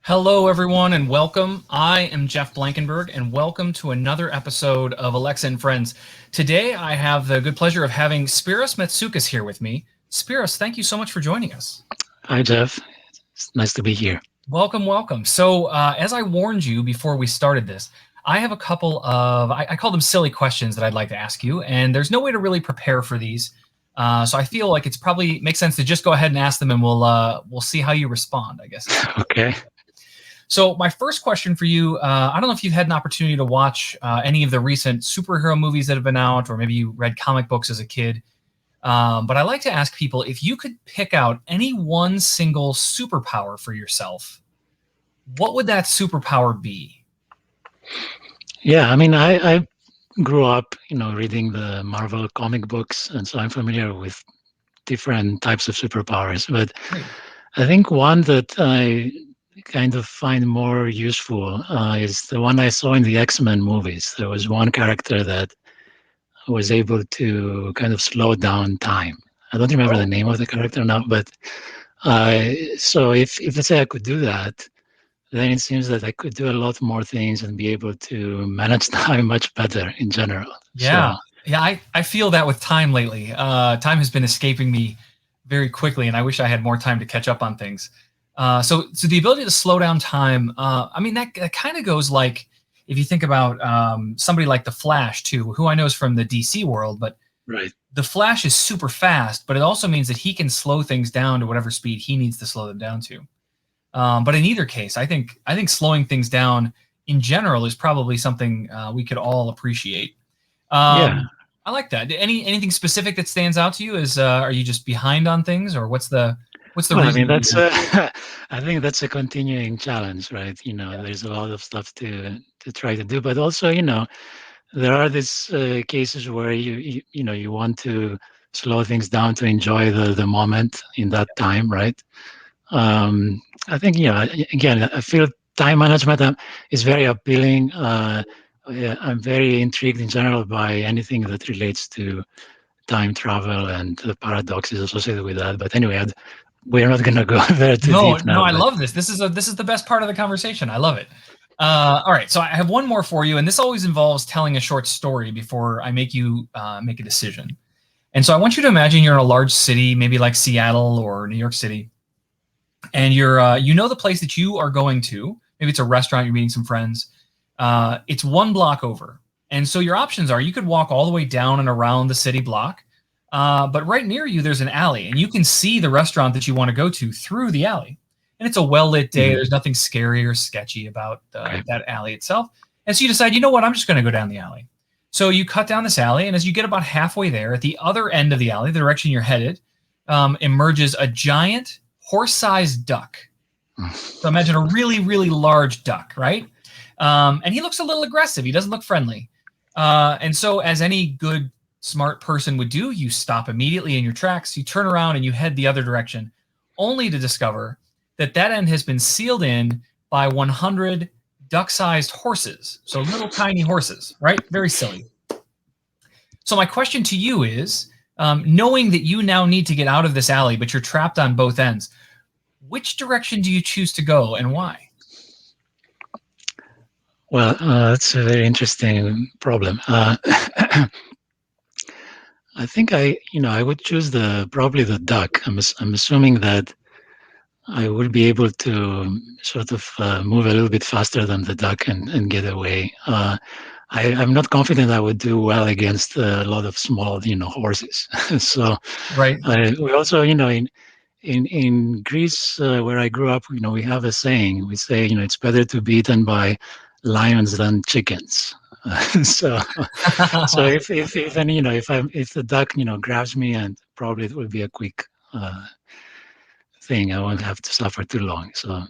Hello, everyone, and welcome. I am Jeff Blankenburg, and welcome to another episode of Alexa and Friends. Today, I have the good pleasure of having Spyros Matsoukas here with me. Spyros, thank you so much for joining us. Hi, Jeff. It's nice to be here. Welcome, welcome. So, as I warned you before we started this, I have a couple of, I call them silly questions that I'd like to ask you, and there's no way to really prepare for these. So I feel like it's probably makes sense to just go ahead and ask them, and we'll see how you respond, I guess. Okay. So my first question for you, I don't know if you've had an opportunity to watch any of the recent superhero movies that have been out, or maybe you read comic books as a kid. But I like to ask people, if you could pick out any one single superpower for yourself, what would that superpower be? Yeah, I mean, I grew up, reading the Marvel comic books, and so I'm familiar with different types of superpowers. But Great. I think one that I kind of find more useful is the one I saw in the X-Men movies. There was one character that was able to kind of slow down time. I don't remember the Oh, name of the character now, but so if let's say I could do that, then it seems that I could do a lot more things and be able to manage time much better in general. yeah. So Yeah, I feel that with time lately. Time has been escaping me very quickly, and I wish I had more time to catch up on things. So the ability to slow down time, I mean, that kind of goes like, if you think about somebody like the Flash too, who I know is from the DC world, but right, the Flash is super fast, but it also means that he can slow things down to whatever speed he needs to slow them down to. But in either case, I think slowing things down in general is probably something we could all appreciate. yeah. I like that. Anything specific that stands out to you? Is are you just behind on things, or what's the Well, I mean reason? that's I think that's a continuing challenge, right? There's a lot of stuff to try to do, but also there are these cases where you want to slow things down to enjoy the moment in that time, right? I think, again, I feel time management is very appealing. Yeah, I'm very intrigued in general by anything that relates to time travel and the paradoxes associated with that. But anyway, we're not going to go there too No, deep no, now. I But love this. This is the best part of the conversation. I love it. All right, so I have one more for you, and this always involves telling a short story before I make you make a decision. And so I want you to imagine you're in a large city, maybe like Seattle or New York City, and you know the place that you are going to. Maybe it's a restaurant. You're meeting some friends. It's one block over, and so your options are: you could walk all the way down and around the city block, but right near you there's an alley, and you can see the restaurant that you want to go to through the alley. And it's a well lit day. mhm, There's nothing scary or sketchy about okay, that alley itself. And so you decide, you know what? I'm just going to go down the alley. So you cut down this alley, and as you get about halfway there, at the other end of the alley, the direction you're headed, emerges a giant horse-sized duck. So imagine a really, really large duck, right? And he looks a little aggressive. He doesn't look friendly. And so, as any good, smart person would do, you stop immediately in your tracks, you turn around, and you head the other direction, only to discover that that end has been sealed in by 100 duck-sized horses. So little tiny horses, right? Very silly. So my question to you is, knowing that you now need to get out of this alley, but you're trapped on both ends, which direction do you choose to go, and why? well, that's a very interesting problem. I think I would choose probably the duck. I'm assuming that I will be able to sort of move a little bit faster than the duck and get away. I'm not confident I would do well against a lot of small, horses. So Right. we also, in Greece, where I grew up, we have a saying. We say, it's better to be eaten by lions than chickens. So, so if any, if the duck, grabs me, and probably it will be a quick thing. I won't have to suffer too long. So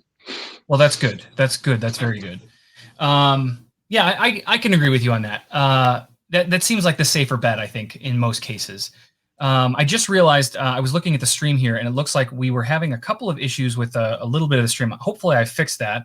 Well, that's good. That's good. That's very good. Yeah, I can agree with you on that. That seems like the safer bet, I think, in most cases. I just realized I was looking at the stream here, and it looks like we were having a couple of issues with a little bit of the stream. Hopefully, I fixed that.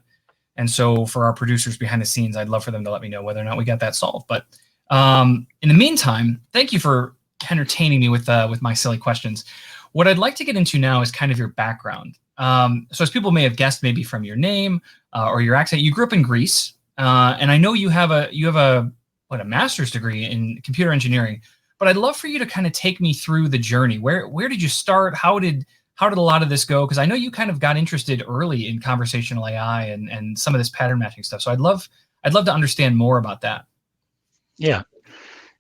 And so, for our producers behind the scenes, I'd love for them to let me know whether or not we got that solved. But in the meantime, thank you for entertaining me with my silly questions. What I'd like to get into now is kind of your background. So as people may have guessed, maybe from your name or your accent, you grew up in Greece, and I know you have a master's degree in computer engineering. But I'd love for you to kind of take me through the journey. Where did you start? How did a lot of this go? Because I know you kind of got interested early in conversational AI and some of this pattern matching stuff. So I'd love to understand more about that. Yeah.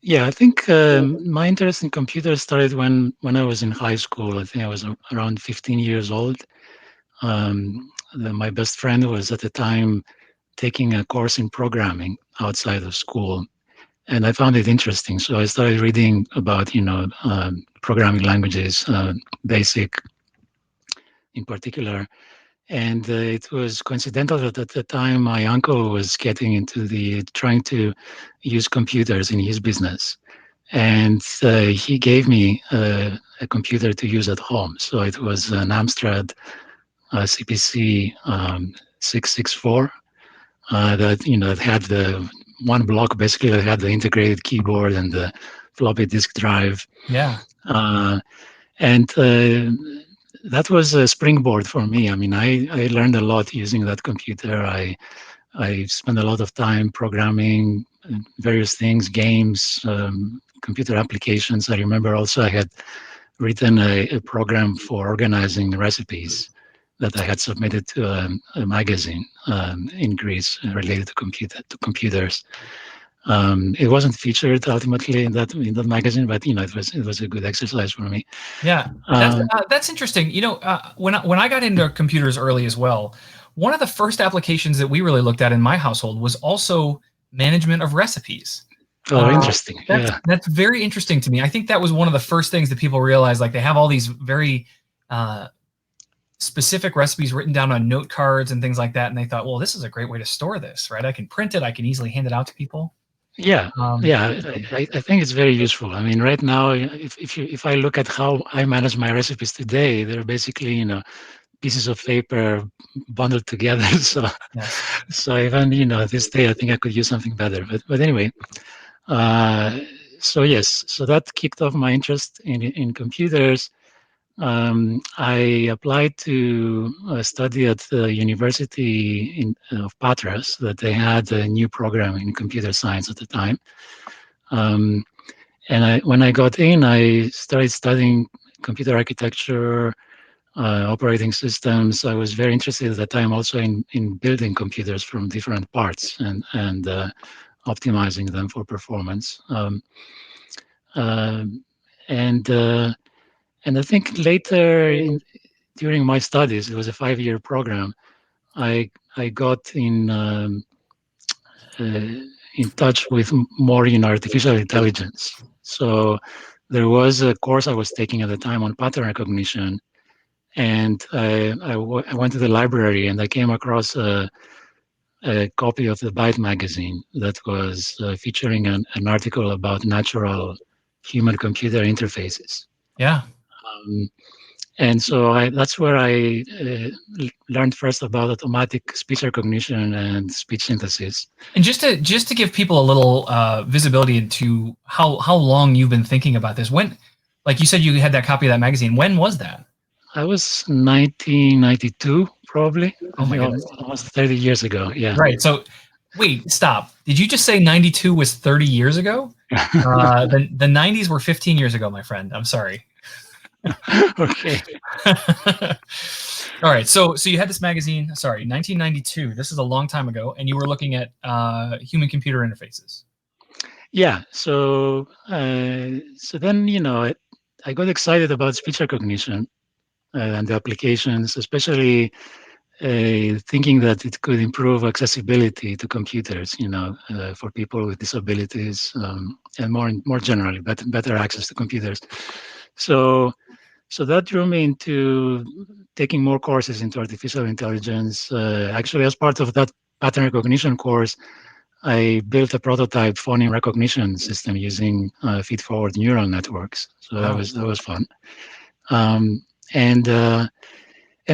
Yeah, I think my interest in computers started when I was in high school. I think I was around 15 years old. My best friend was at the time taking a course in programming outside of school, and I found it interesting. So I started reading about programming languages, BASIC in particular. And it was coincidental that at the time my uncle was getting into trying to use computers in his business. And he gave me a computer to use at home. So it was an Amstrad CPC 664 that it had the one block basically that had the integrated keyboard and the floppy disk drive. Yeah. And that was a springboard for me. I mean, I learned a lot using that computer. I spent a lot of time programming various things, games, computer applications. I remember also I had written a program for organizing recipes that I had submitted to a magazine in Greece related to computers. It wasn't featured ultimately in that magazine, but it was a good exercise for me. Yeah, that's interesting. When I got into computers early as well, one of the first applications that we really looked at in my household was also management of recipes. Oh, interesting. That's very interesting to me. I think that was one of the first things that people realized. Like they have all these very specific recipes written down on note cards and things like that, and they thought, well, this is a great way to store this, right? I can print it. I can easily hand it out to people. Yeah, I think it's very useful. I mean, right now, if I look at how I manage my recipes today, they're basically pieces of paper bundled together. So yes. So even this day, I think I could use something better. But anyway, so yes, so that kicked off my interest in computers. I applied to study at the University of Patras, that they had a new program in computer science at the time. And when I got in, I started studying computer architecture, operating systems. I was very interested at the time also in building computers from different parts and optimizing them for performance. And I think later during my studies, it was a 5-year program. I got in touch with more artificial intelligence. So there was a course I was taking at the time on pattern recognition, and I went to the library and I came across a copy of the Byte magazine that was featuring an article about natural human-computer interfaces. Yeah. And so that's where I learned first about automatic speech recognition and speech synthesis. And just to give people a little visibility into how long you've been thinking about this, when, like you said, you had that copy of that magazine. When was that? I was 1992, probably. Oh my goodness. Almost 30 years ago. Yeah. Right. So, wait, stop. Did you just say 92 was 30 years ago? The 90s were 15 years ago, my friend. I'm sorry. Okay. All right. So you had this magazine. Sorry, 1992. This is a long time ago, and you were looking at human-computer interfaces. Yeah. So then I got excited about speech recognition and the applications, especially thinking that it could improve accessibility to computers, for people with disabilities, and more generally, better access to computers. So that drew me into taking more courses into artificial intelligence. Actually, as part of that pattern recognition course, I built a prototype phone recognition system using feed-forward neural networks. So Wow. that was fun. And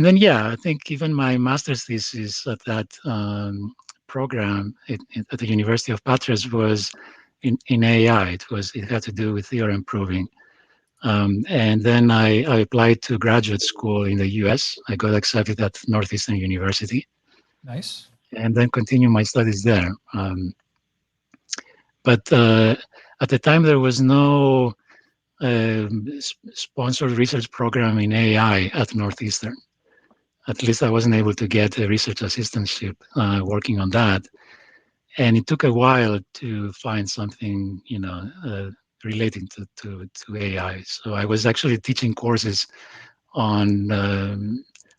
then, I think even my master's thesis at that program at the University of Patras was in AI. It had to do with theorem proving. And then I applied to graduate school in the US. I got accepted at Northeastern University Nice. and then continued my studies there. But at the time, there was no sponsored research program in AI at Northeastern. At least I wasn't able to get a research assistantship working on that. And it took a while to find something, relating to AI. So I was actually teaching courses on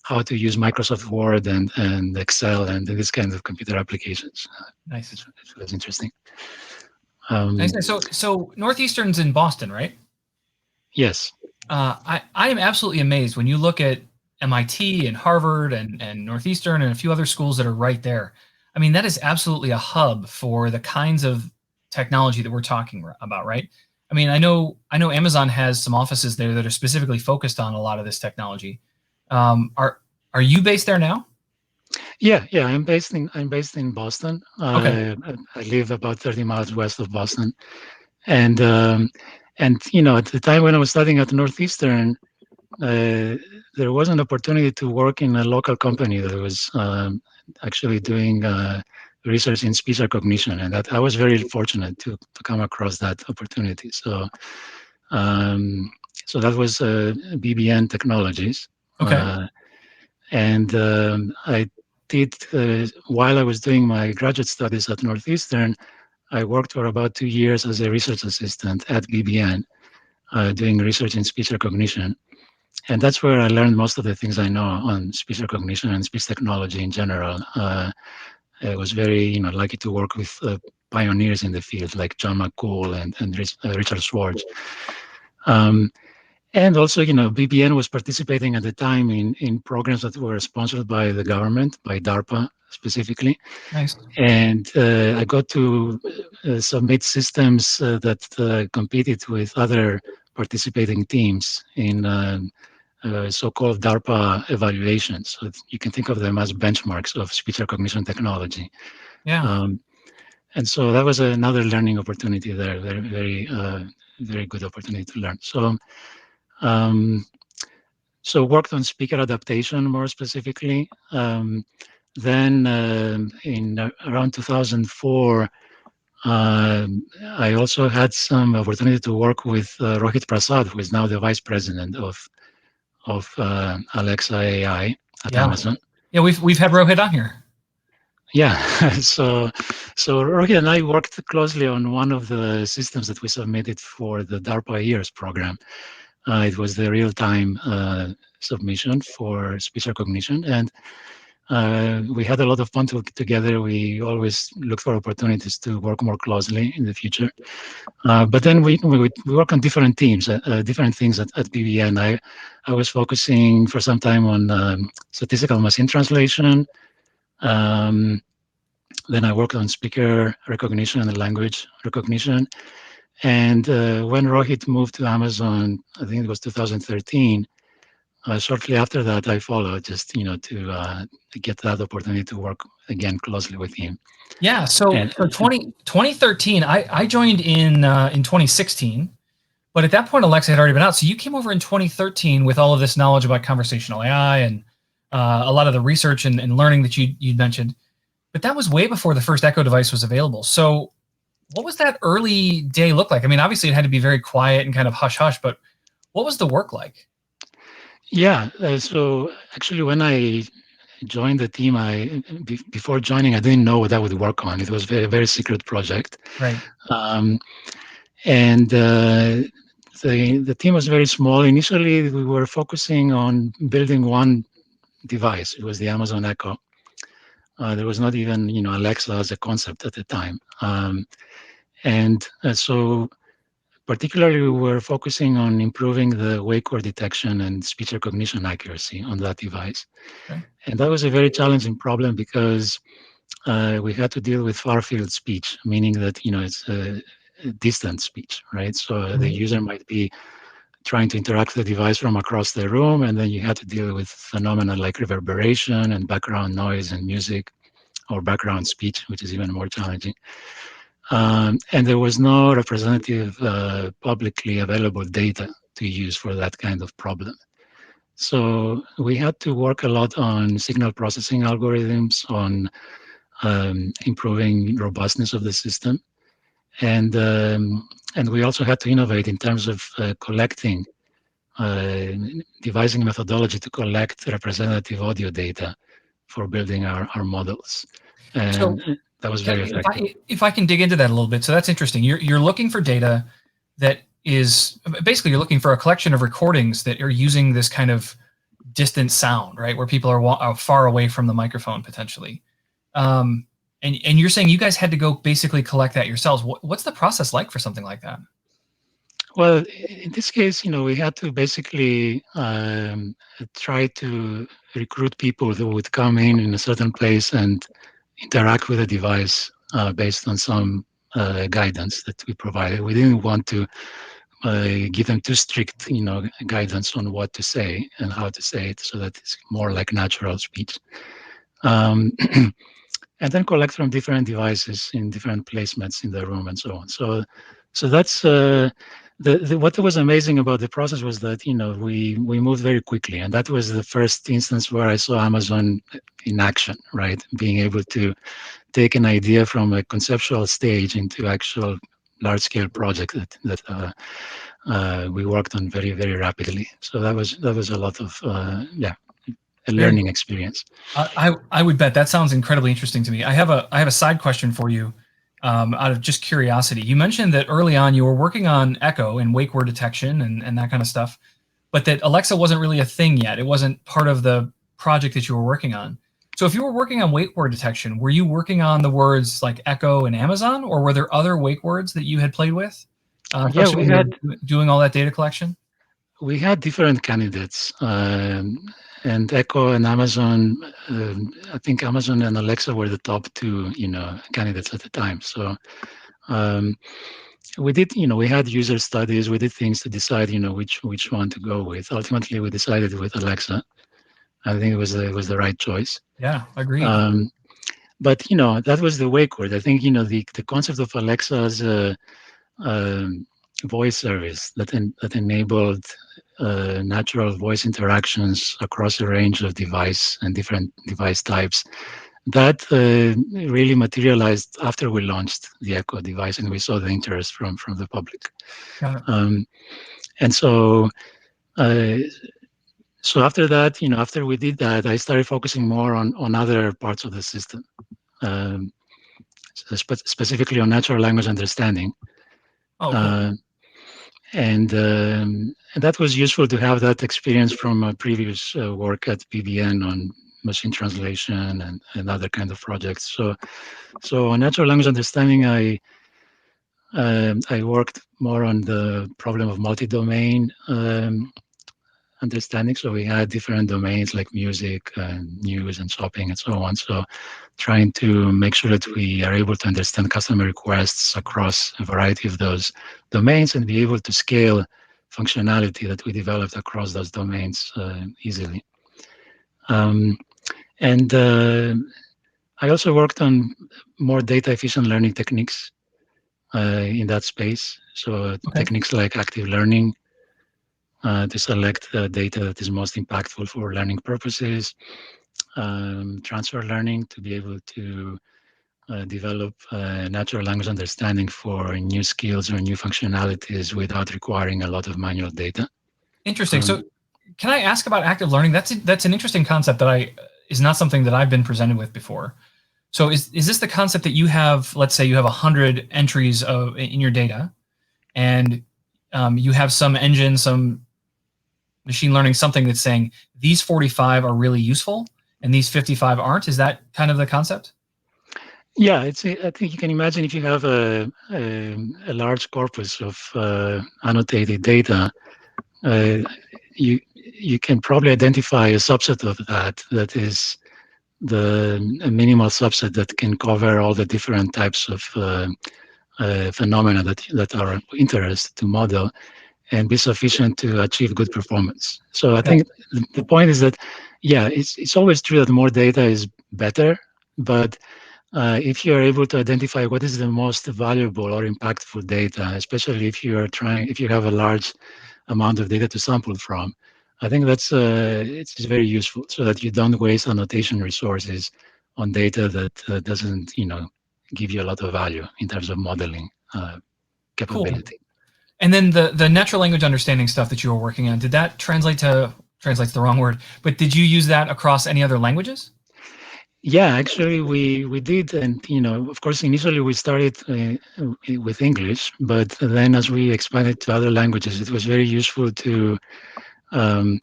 how to use Microsoft Word and Excel and this kind of computer applications. Nice. It was interesting. Nice. So Northeastern's in Boston, right? Yes. I am absolutely amazed when you look at MIT and Harvard and Northeastern and a few other schools that are right there. I mean, that is absolutely a hub for the kinds of technology that we're talking about, right? I mean, I know Amazon has some offices there that are specifically focused on a lot of this technology. Are you based there now? Yeah. I'm based in Boston. Okay. I live about 30 miles west of Boston, and at the time when I was studying at Northeastern, uh, there was an opportunity to work in a local company that was actually doing research in speech recognition, and that I was very fortunate to come across that opportunity. Um, so that was BBN Technologies, Okay. and I did while I was doing my graduate studies at Northeastern. I worked for about 2 years as a research assistant at BBN, doing research in speech recognition. And that's where I learned most of the things I know on speech recognition and speech technology in general. I was very, lucky to work with pioneers in the field like John McCool and Richard Schwartz. Um, and also, BBN was participating at the time in programs that were sponsored by the government, by DARPA specifically. Nice. And I got to submit systems that competed with other participating teams in so-called DARPA evaluations. So you can think of them as benchmarks of speech recognition technology. Yeah. Um, and so that was another learning opportunity there. Very, very, very good opportunity to learn. Um, so worked on speaker adaptation more specifically. Then in around 2004, I also had some opportunity to work with Rohit Prasad, who is now the vice president of Alexa AI at Yeah. Amazon. Yeah. We've had Rohit on here. Yeah, so Rohit and I worked closely on one of the systems that we submitted for the DARPA years program. It was the real-time submission for speech recognition, and we had a lot of fun together. We always look for opportunities to work more closely in the future. But then we work on different teams, different things at BBN. I was focusing for some time on statistical machine translation. Um, then I worked on speaker recognition and language recognition. And when Rohit moved to Amazon, I think it was 2013. Shortly after that, I followed just to get that opportunity to work again closely with him. Yeah. So And 2013, I joined in 2016. But at that point, Alexa had already been out. So you came over in 2013 with all of this knowledge about conversational AI and a lot of the research and learning that you'd mentioned. But that was way before the first Echo device was available. So what was that early day look like? I mean, obviously it had to be very quiet and kind of hush hush, but what was the work like? yeah, so actually, when I joined the team, before joining, I didn't know what I would work on. It was very very secret project, Right. um, and the team was very small. Initially, we were focusing on building one device. It was the Amazon Echo. There was not even Alexa as a concept at the time, and so particularly we were focusing on improving the wake word detection and speech recognition accuracy on that device. Okay. And that was a very challenging problem because we had to deal with far field speech, meaning that it's a distant speech, right? So the Mhm. user might be trying to interact with the device from across the room, and then you had to deal with phenomena like reverberation and background noise and music, or background speech, which is even more challenging. And there was no representative publicly available data to use for that kind of problem. So we had to work a lot on signal processing algorithms, on improving robustness of the system, and we also had to innovate in terms of collecting, devising a methodology to collect representative audio data for building our models, So and that was very effective. if I can dig into that a little bit, so that's interesting. You're looking for data that is basically you're looking for a collection of recordings that are using this kind of distant sound, right, where people are far away from the microphone potentially. And you're saying you guys had to go basically collect that yourselves. What's the process like for something like that? Well, in this case, we had to basically try to recruit people that would come in a certain place and interact with the device based on some guidance that we provided. We didn't want to give them too strict, guidance on what to say and how to say it, so that it's more like natural speech. Um, and then collect from different devices in different placements in the room and so on. So that's what was amazing about the process was that we moved very quickly, and that was the first instance where I saw Amazon in action, right? Being able to take an idea from a conceptual stage into actual large scale project that we worked on very, very rapidly. So that was a lot of a Very learning cool. experience. I would bet that sounds incredibly interesting to me. I have a side question for you, out of just curiosity. You mentioned that early on you were working on Echo and wake word detection and that kind of stuff, but that Alexa wasn't really a thing yet. It wasn't part of the project that you were working on. So if you were working on wake word detection, were you working on the words like Echo and Amazon, or were there other wake words that you had played with? Yeah, Especially when you were doing all that data collection? we had different candidates, and Echo and Amazon. I think Amazon and Alexa were the top two, candidates at the time. So um, we did, we had user studies. We did things to decide, which one to go with. Ultimately, we decided with Alexa. I think it was the right choice. Yeah, agreed. But that was the wake word. I think the concept of Alexa as a voice service that enabled natural voice interactions across a range of device and different device types. That really materialized after we launched the Echo device, and we saw the interest from the public. Got it. And so, so after that, after we did that, I started focusing more on other parts of the system, um, specifically on natural language understanding. Oh, cool. Uh, and that was useful to have that experience from a previous work at BBN on machine translation and other kind of projects. So on natural language understanding, I worked more on the problem of multi-domain understanding. So we had different domains like music and news and shopping and so on. So trying to make sure that we are able to understand customer requests across a variety of those domains and be able to scale functionality that we developed across those domains easily. And I also worked on more data efficient learning techniques in that space. So Okay. techniques like active learning to select the data that is most impactful for learning purposes, transfer learning to be able to develop natural language understanding for new skills or new functionalities without requiring a lot of manual data. Interesting. So can I ask about active learning? That's an interesting concept that is not something that I've been presented with before. So is this the concept that you have, let's say you have 100 entries in your data, and you have some engine, some machine learning, something that's saying these 45 are really useful and these 55 aren't? Is that kind of the concept? Yeah, I think you can imagine if you have a large corpus of annotated data, you can probably identify a subset of that is the minimal subset that can cover all the different types of phenomena that are of interest to model and be sufficient to achieve good performance. So I think the point is that, yeah, it's always true that more data is better, but if you're able to identify what is the most valuable or impactful data, especially if you have a large amount of data to sample from. I think that's it's very useful so that you don't waste annotation resources on data that doesn't, give you a lot of value in terms of modeling Cool. capability. And then the natural language understanding stuff that you were working on, did that translate's the wrong word, but did you use that across any other languages? Yeah, actually, we did, and of course, initially we started with English, but then as we expanded to other languages, it was very useful um,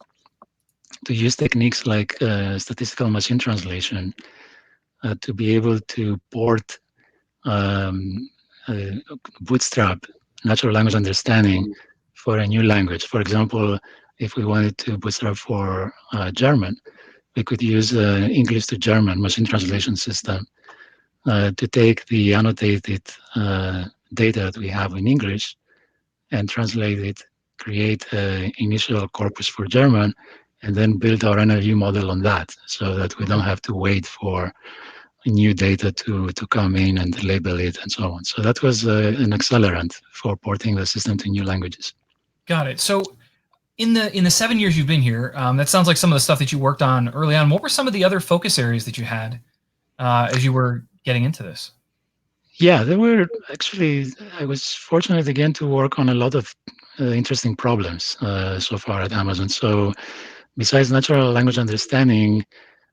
to use techniques like statistical machine translation to be able to port um, uh, bootstrap natural language understanding for a new language. For example, if we wanted to bootstrap for German, we could use English to German machine translation system to take the annotated data that we have in English and translate it, create an initial corpus for German, and then build our NLU model on that so that we don't have to wait for new data to come in and label it and so on. So that was an accelerant for porting the system to new languages. Got it. So in the 7 years you've been here, that sounds like some of the stuff that you worked on early on. What were some of the other focus areas that you had as you were getting into this? Yeah, there were actually, I was fortunate again to work on a lot of interesting problems so far at Amazon. So besides natural language understanding,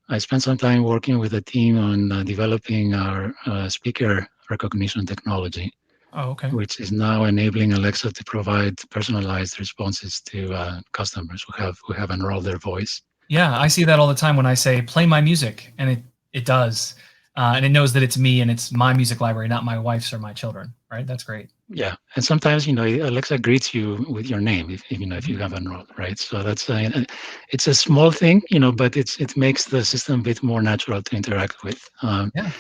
I spent some time working with a team on developing our speaker recognition technology, Oh, okay. which is now enabling Alexa to provide personalized responses to customers who have enrolled their voice. Yeah, I see that all the time when I say play my music, and it does, and it knows that it's me and it's my music library, not my wife's or my children. Right? That's great. Yeah, and sometimes Alexa greets you with your name if you Mhm. have enrolled, right? So that's it's a small thing, but it makes the system a bit more natural to interact with. Yeah.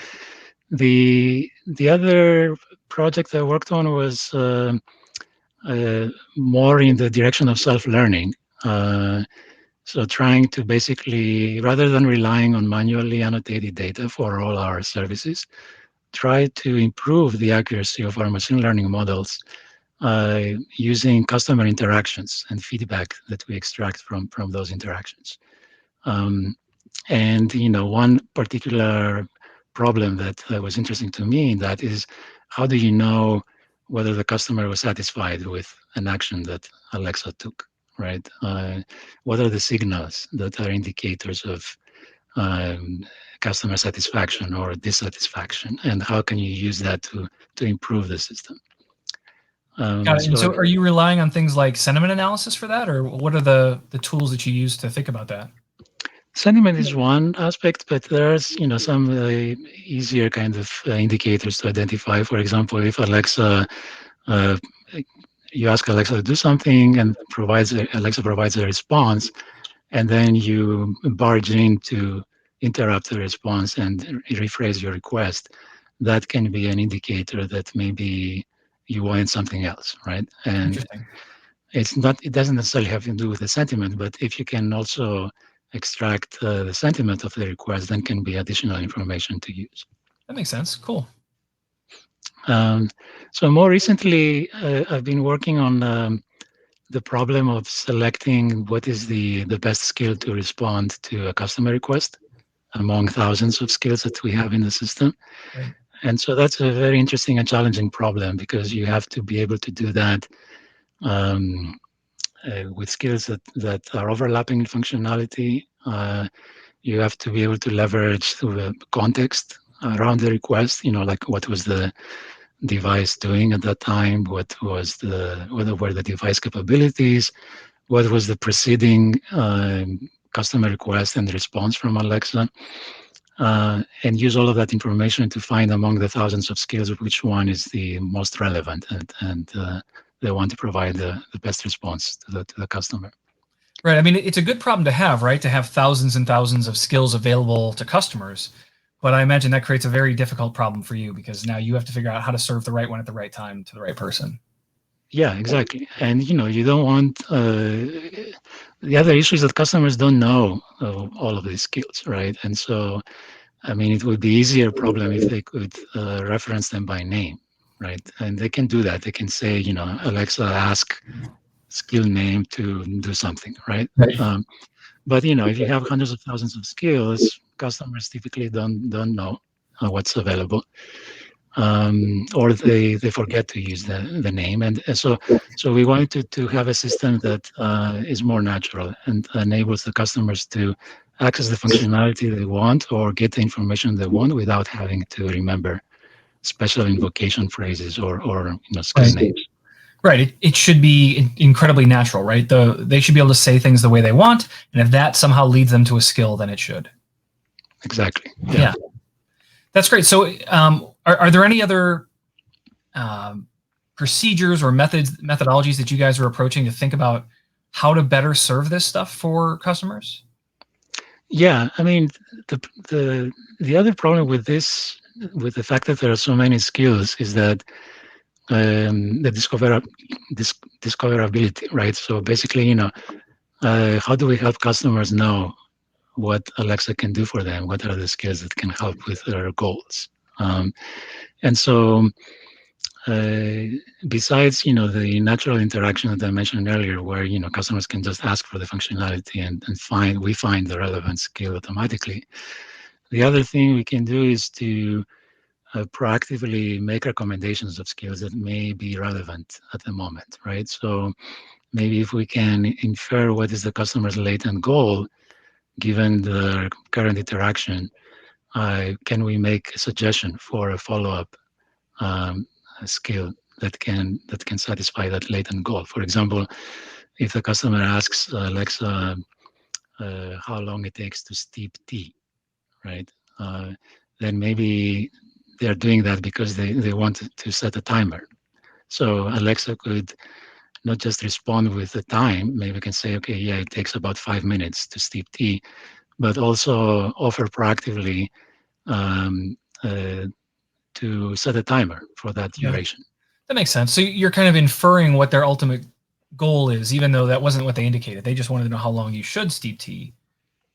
The other project I worked on was more in the direction of self-learning. So trying to basically, rather than relying on manually annotated data for all our services, try to improve the accuracy of our machine learning models using customer interactions and feedback that we extract from those interactions. Um, and one particular problem that was interesting to me in that is how do you know whether the customer was satisfied with an action that Alexa took, right? What are the signals that are indicators of um, customer satisfaction or dissatisfaction, and how can you use that to improve the system? Got it. And So so, are you relying on things like sentiment analysis for that, or what are the tools that you use to think about that? sentiment is one aspect, but there's some easier kind of indicators to identify. For example, if uh, you ask Alexa to do something and Alexa provides a response, and then you barge in to interrupt the response and rephrase your request, that can be an indicator that maybe you want something else, right? And Interesting. it doesn't necessarily have to do with the sentiment, but if you can also extract the sentiment of the request, then can be additional information to use. That makes sense. Cool. Um, so more recently, I've been working on the problem of selecting what is the best skill to respond to a customer request among thousands of skills that we have in the system. Right. And so that's a very interesting and challenging problem because you have to be able to do that um, with skills that are overlapping in functionality. You have to be able to leverage the context around the request, like what was the device doing at that time, what were the device capabilities, what was the preceding customer request and response from Alexa, and use all of that information to find among the thousands of skills which one is the most relevant and they want to provide the best response to the customer. Right. I mean, it's a good problem to have, right? To have thousands and thousands of skills available to customers. But I imagine that creates a very difficult problem for you because now you have to figure out how to serve the right one at the right time to the right person. Yeah, exactly. And you don't want the other issue is that customers don't know all of these skills, right? And so, I mean, it would be easier problem if they could reference them by name, right? And they can do that. They can say, Alexa, ask skill name to do something, right? Right. But if you have hundreds of thousands of skills, customers typically don't know what's available, or they forget to use the name, and so we wanted to have a system that is more natural and enables the customers to access the functionality they want or get the information they want without having to remember special invocation phrases or skill Right. names. Right. It should be incredibly natural, right? They should be able to say things the way they want, and if that somehow leads them to a skill, then it should. Exactly. Yeah. That's great. So, are there any other procedures or methodologies that you guys are approaching to think about how to better serve this stuff for customers? Yeah, I mean, the other problem with this, with the fact that there are so many skills, is that the discoverability, right? So basically, how do we help customers know what Alexa can do for them? What are the skills that can help with their goals? And so, besides, the natural interaction that I mentioned earlier, where customers can just ask for the functionality and we find the relevant skill automatically. The other thing we can do is to proactively make recommendations of skills that may be relevant at the moment, right? So maybe if we can infer what is the customer's latent goal, given the current interaction, can we make a suggestion for a follow-up skill that can satisfy that latent goal? For example, if the customer asks Alexa how long it takes to steep tea, right? Then maybe they're doing that because they want to set a timer. So Alexa could not just respond with the time, maybe can say, okay, yeah, it takes about 5 minutes to steep tea, but also offer proactively to set a timer for that Yeah, duration. that makes sense. So you're kind of inferring what their ultimate goal is, even though that wasn't what they indicated. They just wanted to know how long you should steep tea.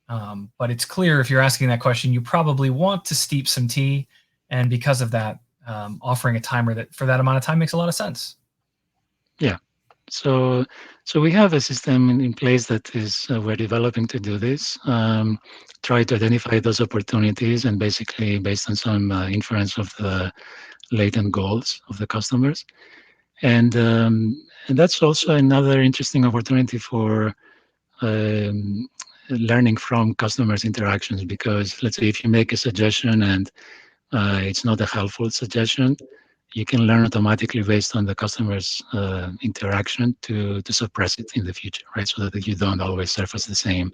But it's clear if you're asking that question, you probably want to steep some tea, and because of that, offering a timer that for that amount of time makes a lot of sense. Yeah. So we have a system in place that is we're developing to do this. Try to identify those opportunities and basically based on some inference of the latent goals of the customers, and that's also another interesting opportunity for learning from customers' interactions, because let's say if you make a suggestion and it's not a helpful suggestion, you can learn automatically based on the customer's interaction to suppress it in the future, right? So that you don't always surface the same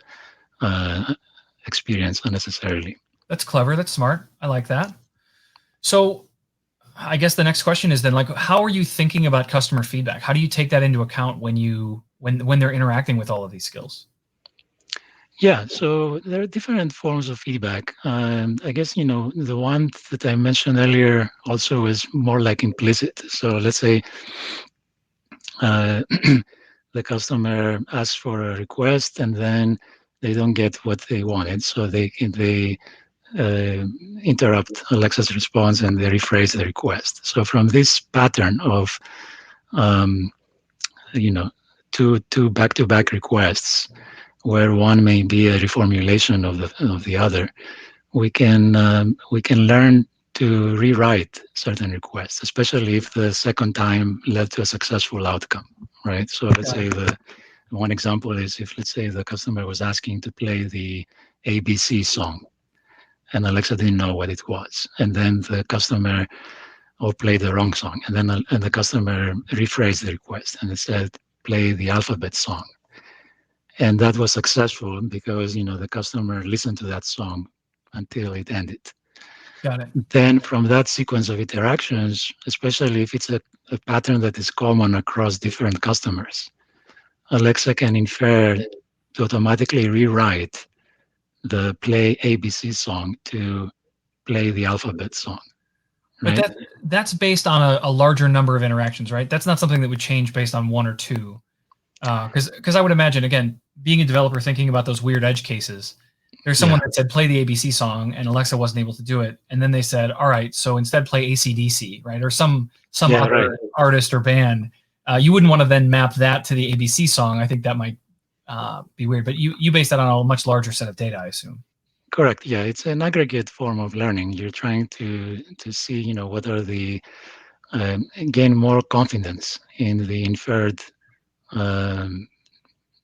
experience unnecessarily. That's clever. That's smart. I like that. So I guess the next question is then, like, how are you thinking about customer feedback? How do you take that into account when they're interacting with all of these skills? Yeah, so there are different forms of feedback. I guess, the one that I mentioned earlier also is more like implicit. So let's say the customer asks for a request and then they don't get what they wanted. So they interrupt Alexa's response and they rephrase the request. So from this pattern of, two back-to-back requests, where one may be a reformulation of the other, we can learn to rewrite certain requests, especially if the second time led to a successful outcome, right? So let's say one example is if, let's say, the customer was asking to play the ABC song, and Alexa didn't know what it was, and then the customer played the wrong song, and then and the customer rephrased the request and it said play the alphabet song. And that was successful because the customer listened to that song until it ended. Got it. Then from that sequence of interactions, especially if it's a pattern that is common across different customers, Alexa can infer to automatically rewrite the play ABC song to play the alphabet song. But Right? that's based on a larger number of interactions, right? That's not something that would change based on one or two. Because I would imagine, again, being a developer, thinking about those weird edge cases, there's someone that said play the ABC song and Alexa wasn't able to do it, and then they said, all right, so instead play AC/DC, right, or some other artist or band, You wouldn't want to then map that to the ABC song. I think that might be weird. But you base that on a much larger set of data, I assume. Correct. Yeah, it's an aggregate form of learning. You're trying to see, what are the gain more confidence in the inferred um,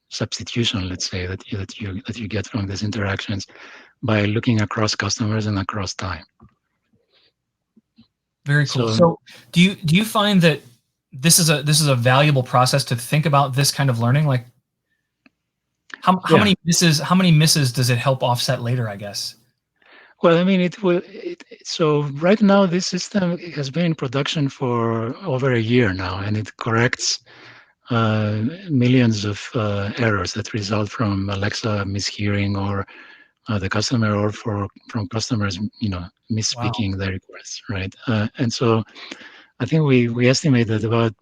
substitution, let's say, that you get from these interactions by looking across customers and across time. Very cool. So do you find that this is a valuable process to think about this kind of learning? Like how many misses does it help offset later, I guess? Well, I mean, so right now this system has been in production for over a year now, and it corrects millions of errors that result from Alexa mishearing or the customer, or from customers, misspeaking their requests, right? And so I think we estimate that about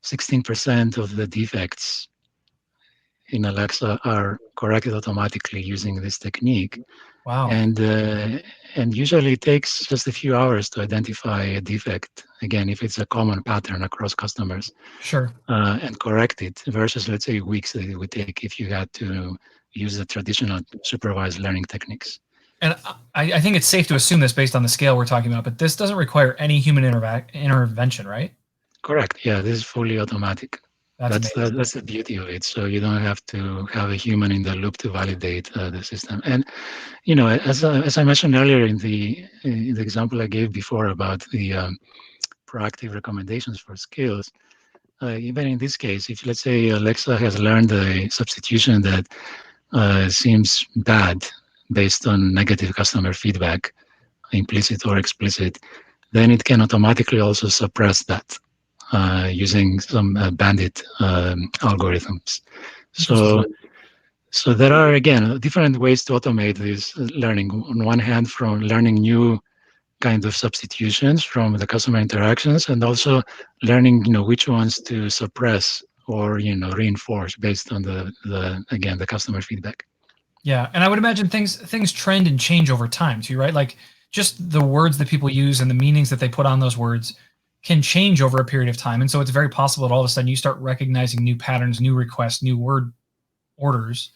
16% of the defects in Alexa are corrected automatically using this technique. Wow. And usually it takes just a few hours to identify a defect, again, if it's a common pattern across customers. Sure. And correct it, versus, let's say, weeks that it would take if you had to use the traditional supervised learning techniques. And I think it's safe to assume this based on the scale we're talking about, but this doesn't require any human intervention, right? Correct. Yeah, this is fully automatic. That's the beauty of it. So you don't have to have a human in the loop to validate the system. And as I mentioned earlier in the example I gave before about the proactive recommendations for skills, even in this case, if let's say Alexa has learned a substitution that seems bad based on negative customer feedback, implicit or explicit, then it can automatically also suppress that using some bandit algorithms. So there are, again, different ways to automate this learning. On one hand, from learning new kind of substitutions from the customer interactions, and also learning, which ones to suppress or reinforce based on the customer feedback. Yeah, and I would imagine things trend and change over time too, right? Like just the words that people use and the meanings that they put on those words can change over a period of time, and so it's very possible that all of a sudden you start recognizing new patterns, new requests, new word orders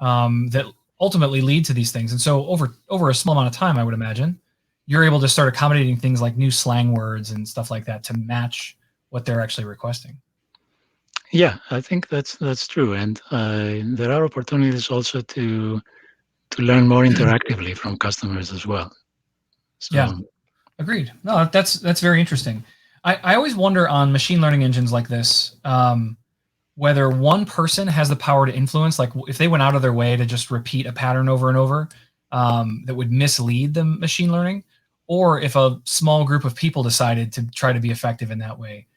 that ultimately lead to these things. And so over a small amount of time, I would imagine, you're able to start accommodating things like new slang words and stuff like that to match what they're actually requesting. Yeah, I think that's true, and there are opportunities also to learn more interactively from customers as well. So, yeah, agreed. No, that's very interesting. I always wonder on machine learning engines like this, whether one person has the power to influence, like if they went out of their way to just repeat a pattern over and over, that would mislead the machine learning, or if a small group of people decided to try to be effective in that way.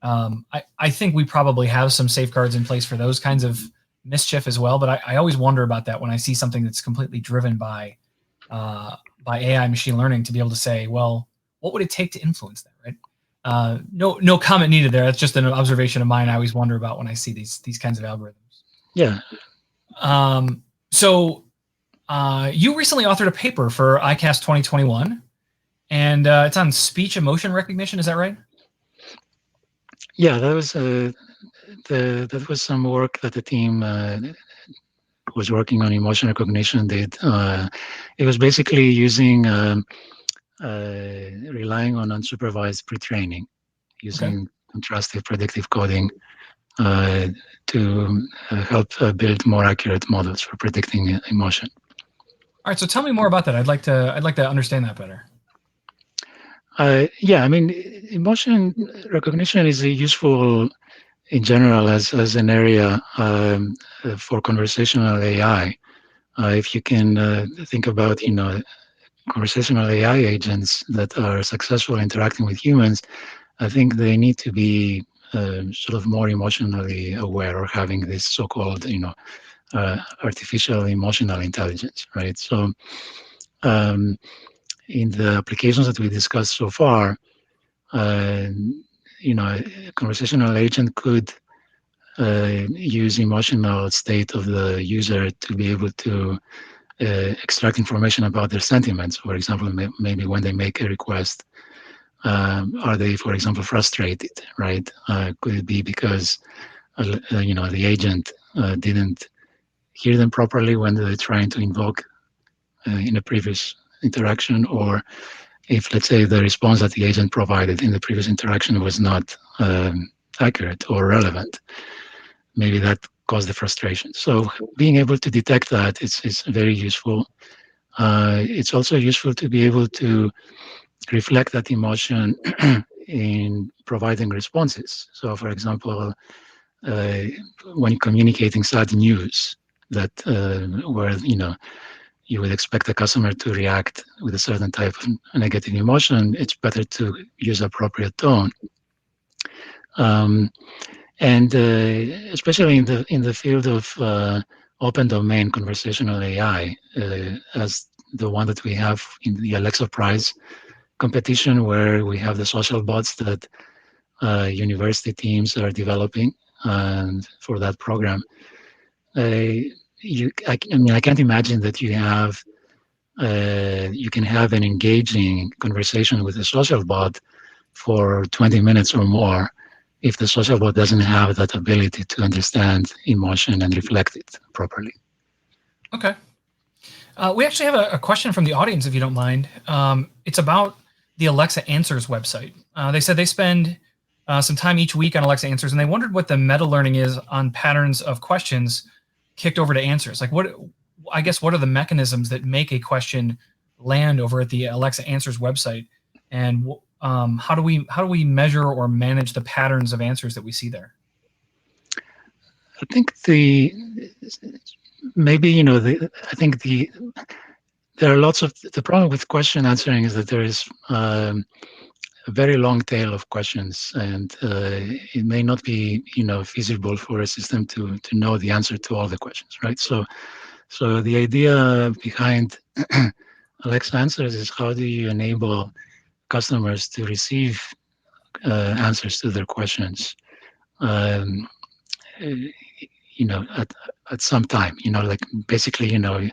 I think we probably have some safeguards in place for those kinds of mischief as well, but I always wonder about that when I see something that's completely driven by AI machine learning, to be able to say, well, what would it take to influence that, right? No comment needed there. That's just an observation of mine. I always wonder about when I see these kinds of algorithms. Yeah. So you recently authored a paper for ICAST 2021, and it's on speech emotion recognition. Is that right? Yeah, that was some work that the team was working on emotion recognition did. It was basically using relying on unsupervised pre-training, using contrastive predictive coding to help build more accurate models for predicting emotion. All right, so tell me more about that. I'd like to understand that better. Yeah, I mean, emotion recognition is useful in general as an area for conversational AI. If you can think about, conversational AI agents that are successful interacting with humans, I think they need to be sort of more emotionally aware, or having this so-called, artificial emotional intelligence, right? So in the applications that we discussed so far, a conversational agent could use emotional state of the user to be able to extract information about their sentiments. For example, maybe when they make a request, Are they, for example, frustrated, right? Could it be because the agent didn't hear them properly when they're trying to invoke in a previous interaction, or if, let's say, the response that the agent provided in the previous interaction was not accurate or relevant, maybe that caused the frustration. So being able to detect that is very useful. It's also useful to be able to reflect that emotion in providing responses. So, for example, uh, when communicating sad news, that where you would expect a customer to react with a certain type of negative emotion, it's better to use appropriate tone. Um, and especially in the field of open domain conversational AI, as the one that we have in the Alexa Prize competition, where we have the social bots that university teams are developing, and for that program, I can't imagine that you can have an engaging conversation with a social bot for 20 minutes or more if the social bot doesn't have that ability to understand emotion and reflect it properly. Okay. We actually have a question from the audience, if you don't mind. It's about the Alexa Answers website. They said they spend some time each week on Alexa Answers, and they wondered what the meta learning is on patterns of questions kicked over to answers. Like, what are the mechanisms that make a question land over at the Alexa Answers website, and how do we measure or manage the patterns of answers that we see there? I think there are lots of the problem with question answering is that there is a very long tail of questions, and it may not be feasible for a system to know the answer to all the questions, right? So the idea behind Alexa Answers is, how do you enable customers to receive answers to their questions, um, at some time, like basically, even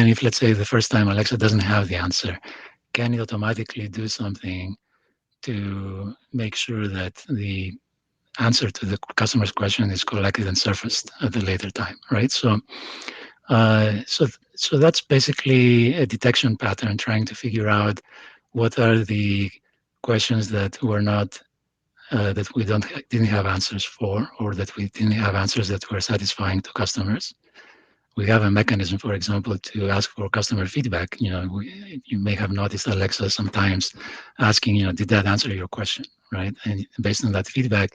if, let's say, the first time Alexa doesn't have the answer, can it automatically do something to make sure that the answer to the customer's question is collected and surfaced at a later time, right? So that's basically a detection pattern, trying to figure out what are the questions that were not that we didn't have answers for, or that we didn't have answers that were satisfying to customers. We have a mechanism, for example, to ask for customer feedback. You may have noticed Alexa sometimes asking, did that answer your question, right? And based on that feedback,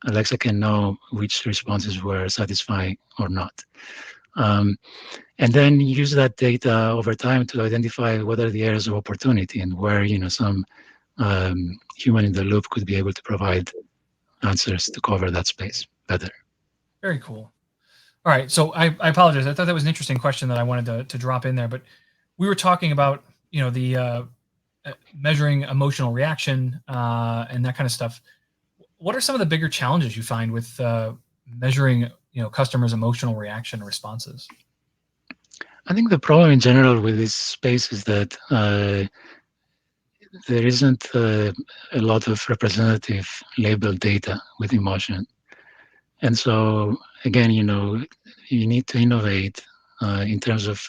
Alexa can know which responses were satisfying or not. And then use that data over time to identify what are the areas of opportunity and where some human in the loop could be able to provide answers to cover that space better. Very cool. All right, so I apologize. I thought that was an interesting question that I wanted to drop in there, but we were talking about the measuring emotional reaction and that kind of stuff. What are some of the bigger challenges you find with measuring customers' emotional reaction and responses? I think the problem in general with this space is that there isn't a lot of representative labeled data with emotion. And so, again, you need to innovate in terms of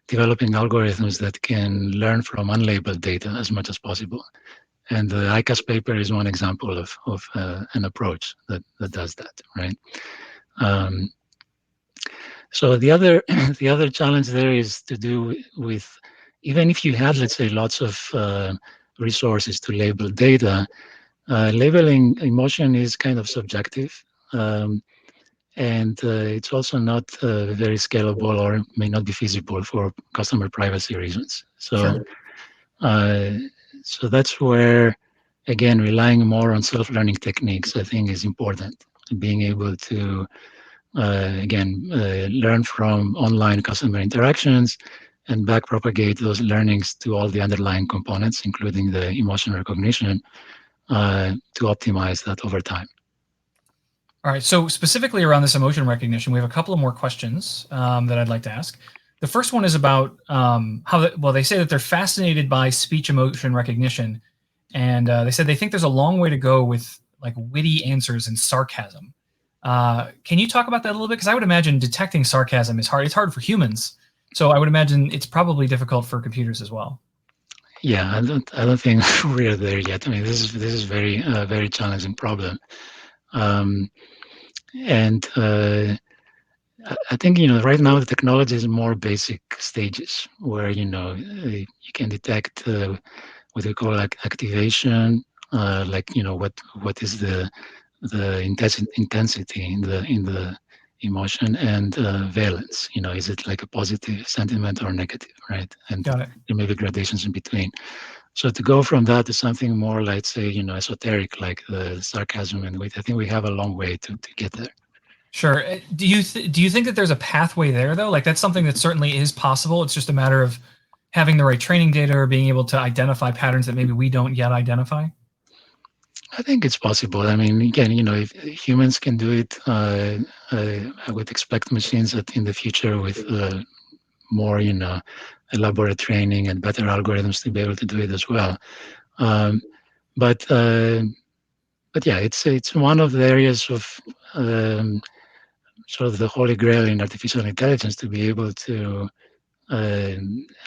developing algorithms that can learn from unlabeled data as much as possible. And the ICAS paper is one example of an approach that does that, right? So the other the other challenge there is to do with, even if you had, let's say, lots of resources to label data, labeling emotion is kind of subjective. And it's also not very scalable, or may not be feasible for customer privacy reasons. Sure. So that's where, again, relying more on self-learning techniques, I think, is important. Being able to, learn from online customer interactions and back propagate those learnings to all the underlying components, including the emotion recognition, to optimize that over time. All right, so specifically around this emotion recognition, we have a couple of more questions that I'd like to ask. The first one is about they say that they're fascinated by speech emotion recognition, and they said they think there's a long way to go with like witty answers and sarcasm. Can you talk about that a little bit? Because I would imagine detecting sarcasm is hard. It's hard for humans, so I would imagine it's probably difficult for computers as well. Yeah, I don't think we're there yet. I mean, this is very challenging problem, um, and I think right now the technology is more basic stages where you can detect what we call like activation, like what is the intensity in the emotion, and valence. Is it like a positive sentiment or negative, right? And Got it. there may be gradations in between. So to go from that to something more, like say, esoteric, like the sarcasm and wit, I think we have a long way to get there. Sure. Do you think that there's a pathway there though? Like that's something that certainly is possible. It's just a matter of having the right training data or being able to identify patterns that maybe we don't yet identify. I think it's possible. I mean, again, if humans can do it, I would expect machines that in the future with more, elaborate training and better algorithms to be able to do it as well. Um, but but yeah, it's one of the areas of um, sort of the holy grail in artificial intelligence to be able to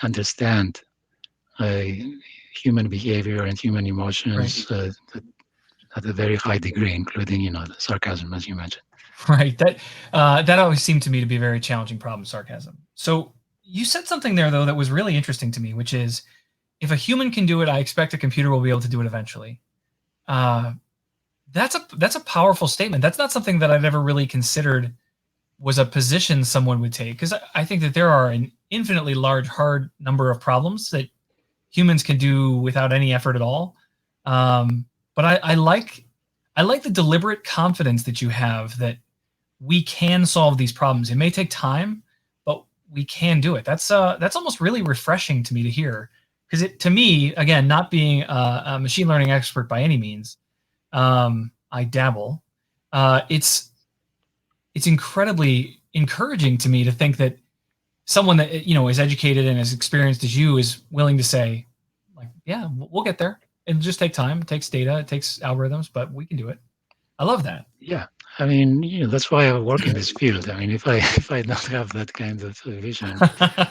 understand uh, human behavior and human Right. emotions at a very high degree, including the sarcasm, as you mentioned. Right. That always seemed to me to be a very challenging problem, sarcasm. So you said something there though that was really interesting to me, which is if a human can do it, I expect a computer will be able to do it eventually. Uh, that's a powerful statement. That's not something that I've ever really considered was a position someone would take because I think that there are an infinitely large, hard number of problems that humans can do without any effort at all. But I like the deliberate confidence that you have that we can solve these problems. It may take time, but we can do it. That's almost really refreshing to me to hear because it to me again, not being a machine learning expert by any means, I dabble. It's incredibly encouraging to me to think that someone that is educated and as experienced as you is willing to say, like, yeah, we'll get there. It'll just take time. It takes data. It takes algorithms, but we can do it. I love that. Yeah, I mean, that's why I work in this field. I mean, if I if I don't have that kind of vision,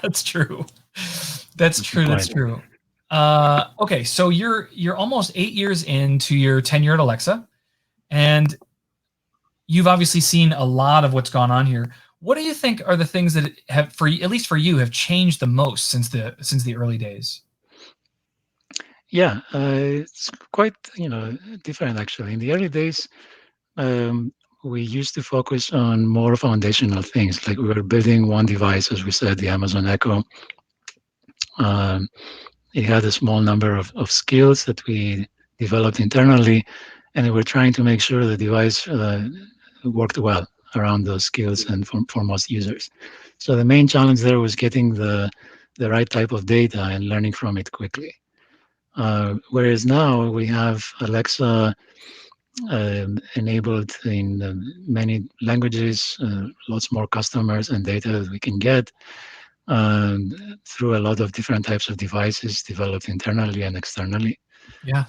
That's true. That's what's the true. That's point? true. Okay, so you're almost 8 years into your tenure at Alexa, and you've obviously seen a lot of what's gone on here. What do you think are the things that have, for at least for you, have changed the most since the early days? Yeah, it's quite different actually. In the early days, we used to focus on more foundational things, like we were building one device, as we said, the Amazon Echo. Um, it had a small number of skills that we developed internally, and we were trying to make sure the device worked well around those skills and for most users. So the main challenge there was getting the right type of data and learning from it quickly. Whereas now we have Alexa enabled in many languages, lots more customers and data that we can get um, through a lot of different types of devices developed internally and externally. Yeah,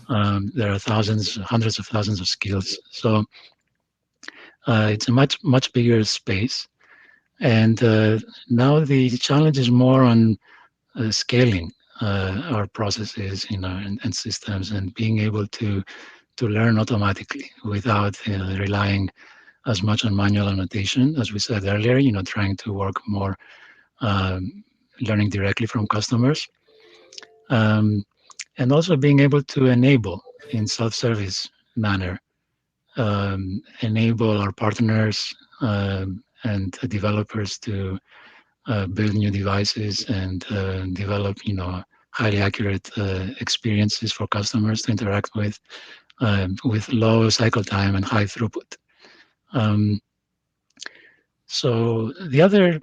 There are thousands, hundreds of thousands of skills. So it's a much bigger space. And now the challenge is more on scaling our processes, and systems, and being able to learn automatically without relying as much on manual annotation, as we said earlier. Trying to work more, learning directly from customers, um, and also being able to enable in self-service manner, enable our partners and developers to build new devices and develop, highly accurate experiences for customers to interact with low cycle time and high throughput. Um, so the other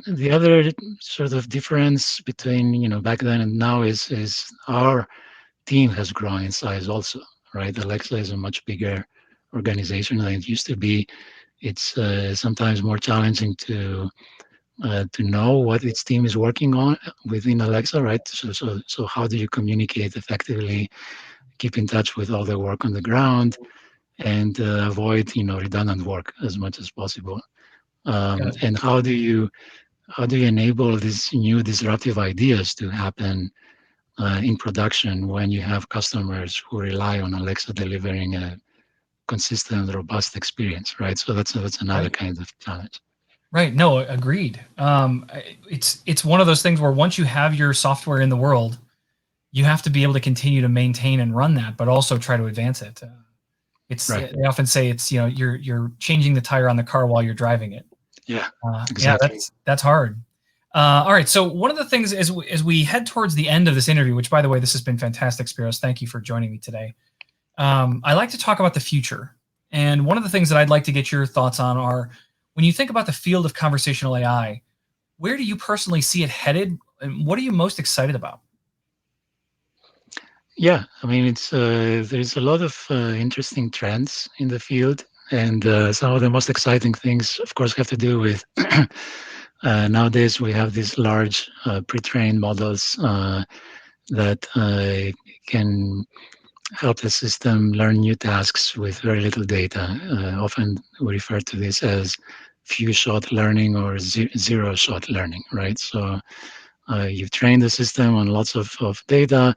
sort of difference between back then and now is our team has grown in size also, right? Alexa is a much bigger organization than it used to be. It's sometimes more challenging to know what its team is working on within Alexa, right? So how do you communicate effectively? keep in touch with all the work on the ground, and avoid redundant work as much as possible. And how do you enable these new disruptive ideas to happen in production when you have customers who rely on Alexa delivering a consistent, robust experience, right? So that's another Right. kind of challenge. Right. No, agreed. It's one of those things where once you have your software in the world, you have to be able to continue to maintain and run that, but also try to advance it. Right. They often say it's you're changing the tire on the car while you're driving it. Yeah. Yeah, Exactly. that's hard. All right. So one of the things as we head towards the end of this interview, which by the way, this has been fantastic, Spyros. Thank you for joining me today. I like to talk about the future. And one of the things that I'd like to get your thoughts on are when you think about the field of conversational AI, where do you personally see it headed? And what are you most excited about? Yeah, I mean, it's there's a lot of interesting trends in the field, and some of the most exciting things, of course, have to do with nowadays we have these large pre-trained models that can help the system learn new tasks with very little data. Often we refer to this as few-shot learning or zero-shot learning, right? So you've trained the system on lots of data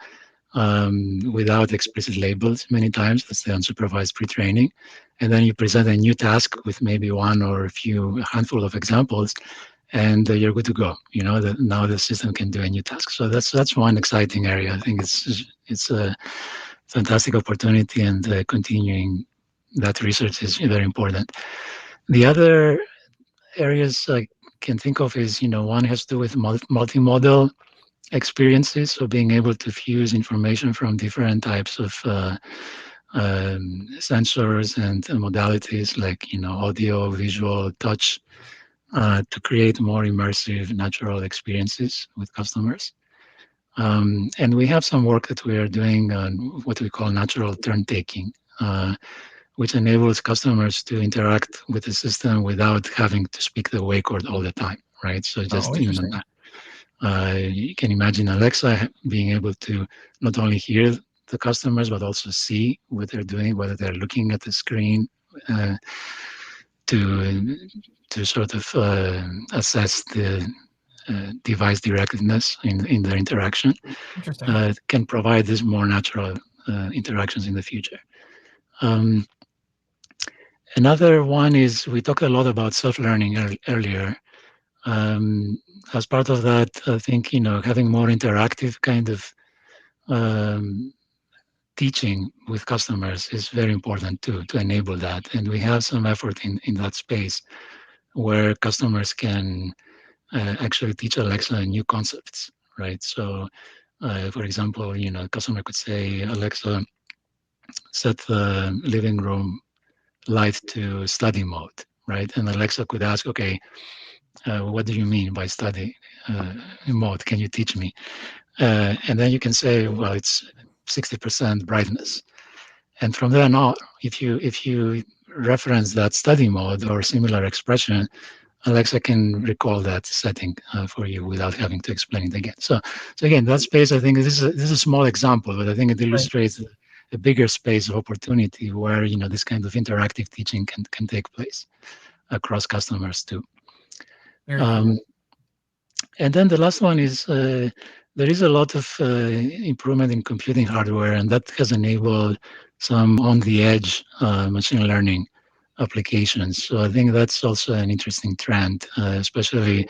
without explicit labels many times. That's the unsupervised pre-training. And then you present a new task with maybe one or a handful of examples, and you're good to go. Now the system can do a new task. So that's one exciting area. I think it's a fantastic opportunity, and continuing that research is very important. The other areas I can think of is, one has to do with multimodal experiences, so being able to fuse information from different types of sensors and modalities like audio, visual, touch, to create more immersive natural experiences with customers. And we have some work that we are doing on what we call natural turn taking, which enables customers to interact with the system without having to speak the wake word all the time, right? So Oh, just interesting. you can imagine Alexa being able to not only hear the customers but also see what they're doing, whether they're looking at the screen, uh, to sort of assess the device directedness in their interaction. Interesting. Can provide these more natural interactions in the future. Um, Another one is we talked a lot about self-learning earlier. Um, as part of that, I think having more interactive kind of um, teaching with customers is very important to enable that. And we have some effort in that space where customers can actually teach Alexa new concepts, right? So, for example, a customer could say, Alexa, set the living room light to study mode, right? And Alexa could ask, okay, what do you mean by study mode? Can you teach me? And then you can say, well, it's 60% brightness. And from then on, if you reference that study mode or similar expression, Alexa can recall that setting for you without having to explain it again. So again, that space, I think this is a small example, but I think it Right. illustrates a bigger space of opportunity where this kind of interactive teaching can take place across customers too. Very cool. Um, and then the last one is there is a lot of improvement in computing hardware, and that has enabled some on-the-edge machine learning applications. So I think that's also an interesting trend, especially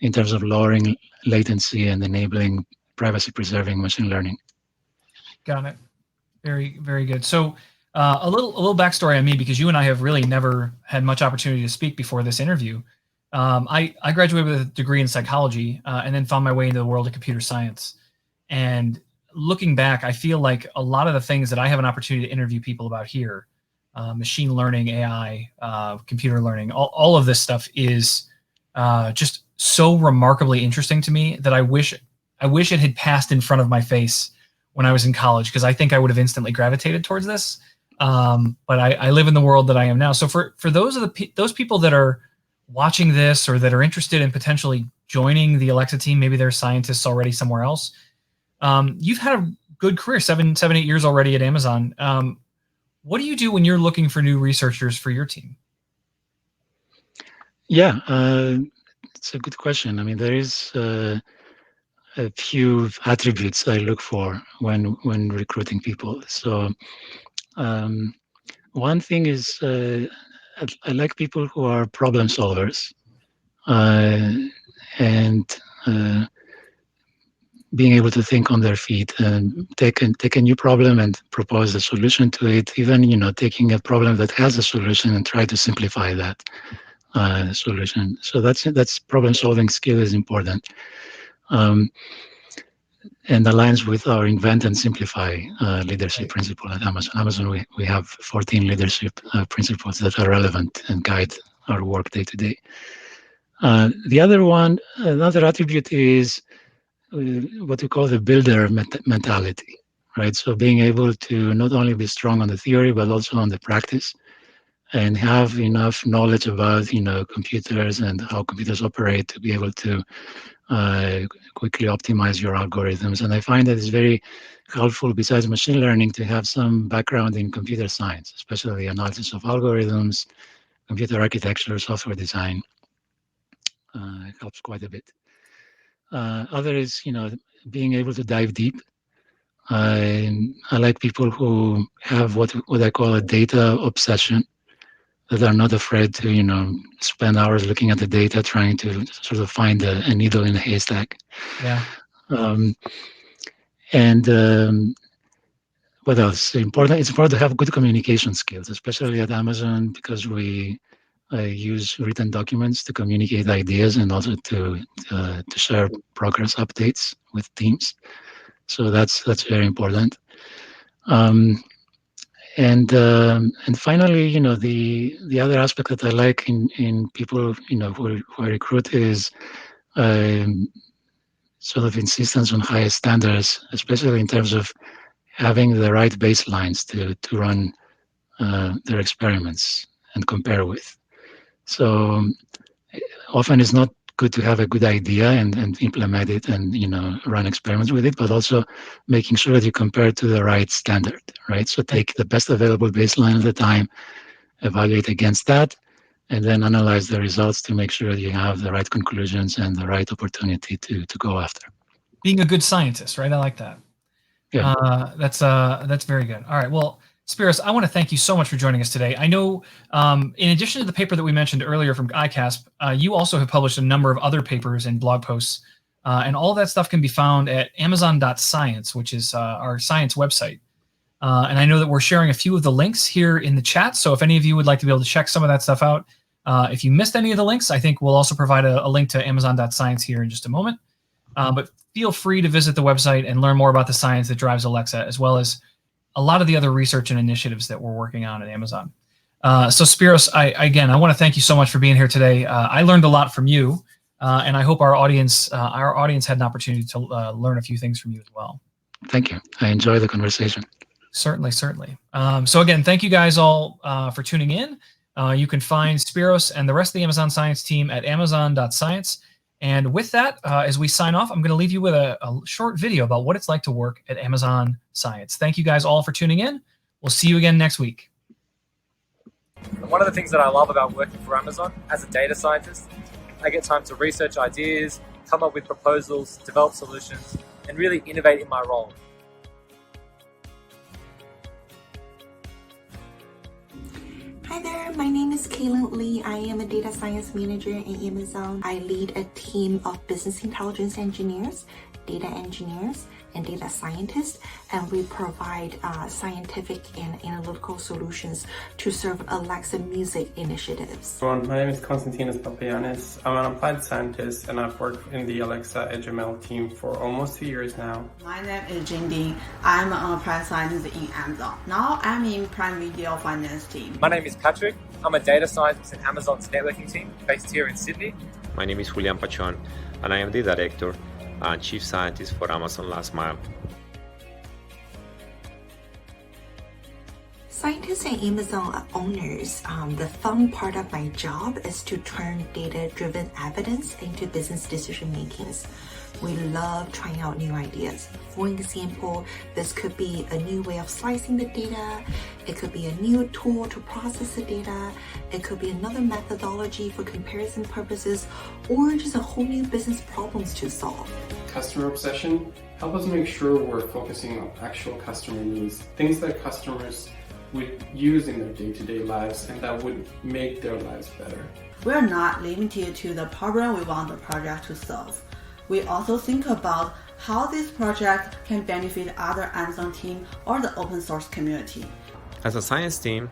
in terms of lowering latency and enabling privacy-preserving machine learning. Got it. Very, very good. So a little backstory on me, because you and I have really never had much opportunity to speak before this interview. I graduated with a degree in psychology and then found my way into the world of computer science. And looking back, I feel like a lot of the things that I have an opportunity to interview people about here, machine learning, AI, computer learning, all of this stuff is just so remarkably interesting to me that I wish it had passed in front of my face when I was in college, because I think I would have instantly gravitated towards this. But I live in the world that I am now. So for those people that are watching this or that are interested in potentially joining the Alexa team, maybe they're scientists already somewhere else. You've had a good career, 8 years already at Amazon. What do you do when you're looking for new researchers for your team? Yeah, it's a good question. I mean, there is a few attributes I look for when recruiting people. So one thing is I like people who are problem solvers, and being able to think on their feet and take a new problem and propose a solution to it. Even taking a problem that has a solution and try to simplify that solution. So that's problem solving skill is important. And aligns with our invent and simplify leadership principle at Amazon. Amazon, we have 14 leadership principles that are relevant and guide our work day to day. Another attribute is what we call the builder mentality, right? So being able to not only be strong on the theory, but also on the practice, and have enough knowledge about computers and how computers operate to be able to quickly optimize your algorithms. And I find that it's very helpful, besides machine learning, to have some background in computer science, especially analysis of algorithms, computer architecture, software design. It helps quite a bit. Other is, being able to dive deep. I like people who have what I call a data obsession, that are not afraid to, spend hours looking at the data, trying to sort of find a needle in a haystack. Yeah. And what else? It's important to have good communication skills, especially at Amazon, because we use written documents to communicate ideas and also to share progress updates with teams. So that's very important. And finally, the other aspect that I like in people who I recruit is sort of insistence on higher standards, especially in terms of having the right baselines to run their experiments and compare with. So often it's not good to have a good idea and implement it and run experiments with it, but also making sure that you compare to the right standard, right? So take the best available baseline at the time, evaluate against that, and then analyze the results to make sure that you have the right conclusions and the right opportunity to go after. Being a good scientist, right? I like that. Yeah. That's very good. All right. Well, Spyros, I want to thank you so much for joining us today. I know, in addition to the paper that we mentioned earlier from ICASP, you also have published a number of other papers and blog posts, and all that stuff can be found at amazon.science, which is our science website. And I know that we're sharing a few of the links here in the chat, so if any of you would like to be able to check some of that stuff out, if you missed any of the links, I think we'll also provide a link to amazon.science here in just a moment. But feel free to visit the website and learn more about the science that drives Alexa, as well as a lot of the other research and initiatives that we're working on at Amazon. So Spyros, I want to thank you so much for being here today. I learned a lot from you, and I hope our audience had an opportunity to learn a few things from you as well. Thank you. I enjoyed the conversation. Certainly. So again, thank you guys all for tuning in. You can find Spyros and the rest of the Amazon Science team at amazon.science. And with that, as we sign off, I'm going to leave you with a short video about what it's like to work at Amazon Science. Thank you guys all for tuning in. We'll see you again next week. One of the things that I love about working for Amazon as a data scientist, I get time to research ideas, come up with proposals, develop solutions, and really innovate in my role. Hi there, my name is Kaylin Lee. I am a data science manager at Amazon. I lead a team of business intelligence engineers, data engineers, and data scientists, and we provide scientific and analytical solutions to serve Alexa music initiatives. My name is Konstantinos Papagiannis. I'm an applied scientist and I've worked in the Alexa HML team for almost 2 years now. My name is Jindy. I'm an applied scientist in Amazon. Now I'm in Prime Video Finance team. My name is Patrick. I'm a data scientist in Amazon's networking team based here in Sydney. My name is Julian Pachon and I am the director and chief scientist for Amazon Last Mile. Scientists and Amazon owners, the fun part of my job is to turn data-driven evidence into business decision makings. We love trying out new ideas. For example, this could be a new way of slicing the data. It could be a new tool to process the data. It could be another methodology for comparison purposes, or just a whole new business problems to solve. Customer obsession help us make sure we're focusing on actual customer needs, things that customers would use in their day-to-day lives and that would make their lives better. We're not limited to the problem we want the project to solve. We also think about how this project can benefit other Amazon team or the open source community. As a science team,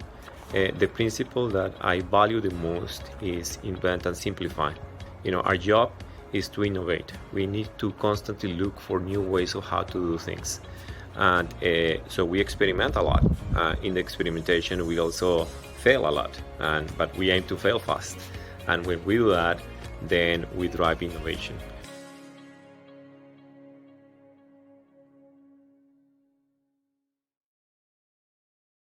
the principle that I value the most is invent and simplify. Our job is to innovate. We need to constantly look for new ways of how to do things. And so we experiment a lot. In the experimentation, we also fail a lot, but we aim to fail fast. And when we do that, then we drive innovation.